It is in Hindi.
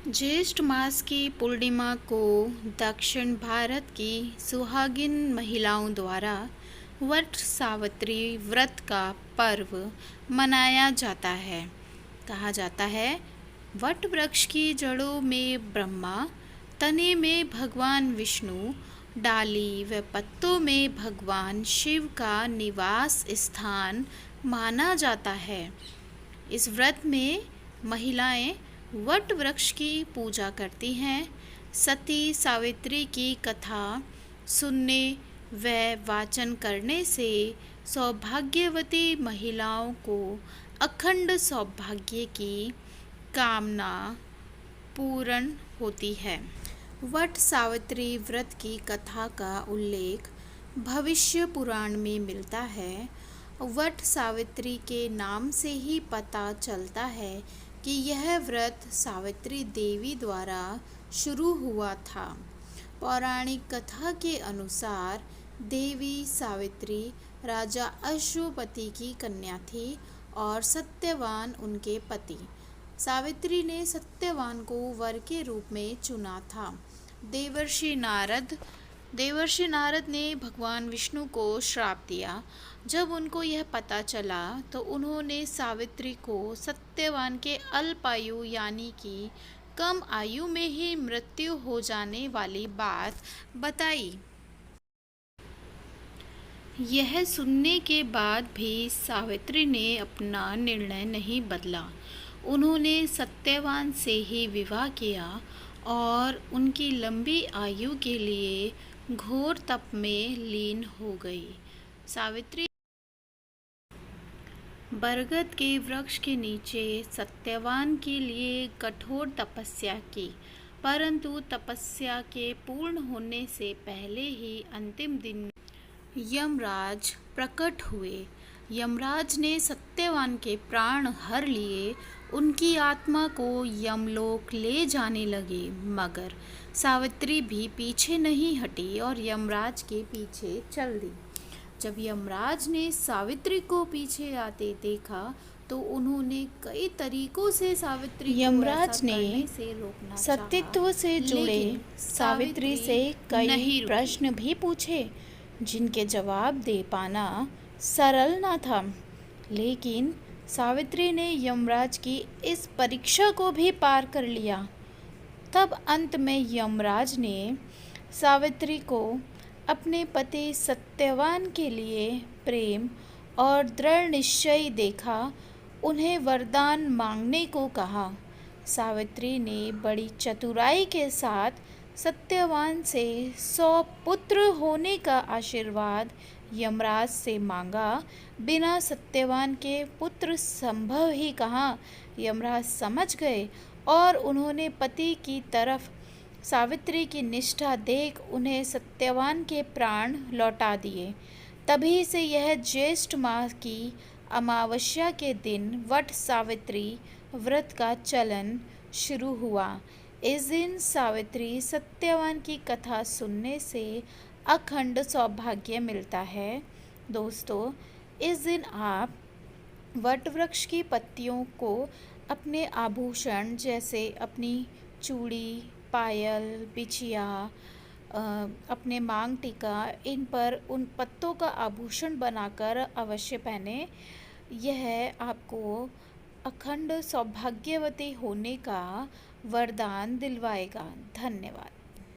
ज्येष्ठ मास की पूर्णिमा को दक्षिण भारत की सुहागिन महिलाओं द्वारा वट सावित्री व्रत का पर्व मनाया जाता है। कहा जाता है, वट वृक्ष की जड़ों में ब्रह्मा, तने में भगवान विष्णु, डाली व पत्तों में भगवान शिव का निवास स्थान माना जाता है। इस व्रत में महिलाएं वट वृक्ष की पूजा करती हैं। सती सावित्री की कथा सुनने व वाचन करने से सौभाग्यवती महिलाओं को अखंड सौभाग्य की कामना पूर्ण होती है। वट सावित्री व्रत की कथा का उल्लेख भविष्य पुराण में मिलता है। वट सावित्री के नाम से ही पता चलता है कि यह व्रत सावित्री देवी द्वारा शुरू हुआ था। पौराणिक कथा के अनुसार देवी सावित्री राजा अश्वपति की कन्या थी और सत्यवान उनके पति। सावित्री ने सत्यवान को वर के रूप में चुना था। देवर्षि नारद ने भगवान विष्णु को श्राप दिया। जब उनको यह पता चला तो उन्होंने सावित्री को सत्यवान के अल्पायु यानी कि कम आयु में ही मृत्यु हो जाने वाली बात बताई। यह सुनने के बाद भी सावित्री ने अपना निर्णय नहीं बदला। उन्होंने सत्यवान से ही विवाह किया और उनकी लंबी आयु के लिए घोर तप में लीन हो गई। सावित्री बरगद के वृक्ष के नीचे सत्यवान के लिए कठोर तपस्या की, परंतु तपस्या के पूर्ण होने से पहले ही अंतिम दिन यमराज प्रकट हुए। यमराज ने सत्यवान के प्राण हर लिए। उनकी आत्मा को यमलोक ले जाने लगे, मगर सावित्री भी पीछे नहीं हटी और यमराज के पीछे चल दी। जब यमराज ने सावित्री को पीछे आते देखा तो उन्होंने कई तरीकों से सावित्री यमराज को ने से रोकना सतीत्व से जुड़े सावित्री से कई प्रश्न भी पूछे, जिनके जवाब दे पाना सरल न था। लेकिन सावित्री ने यमराज की इस परीक्षा को भी पार कर लिया। तब अंत में यमराज ने सावित्री को अपने पति सत्यवान के लिए प्रेम और दृढ़ निश्चय देखा उन्हें वरदान मांगने को कहा। सावित्री ने बड़ी चतुराई के साथ सत्यवान से 100 पुत्र होने का आशीर्वाद यमराज से मांगा। बिना सत्यवान के पुत्र संभव ही कहाँ, यमराज समझ गए और उन्होंने पति की तरफ सावित्री की निष्ठा देख उन्हें सत्यवान के प्राण लौटा दिए। तभी से यह ज्येष्ठ मास की अमावस्या के दिन वट सावित्री व्रत का चलन शुरू हुआ। इस दिन सावित्री सत्यवान की कथा सुनने से अखंड सौभाग्य मिलता है। दोस्तों, इस दिन आप वट वृक्ष की पत्तियों को अपने आभूषण जैसे अपनी चूड़ी, पायल, बिछिया, अपने मांग टीका, इन पर उन पत्तों का आभूषण बनाकर अवश्य पहने। यह आपको अखंड सौभाग्यवती होने का वरदान दिलवाएगा। धन्यवाद।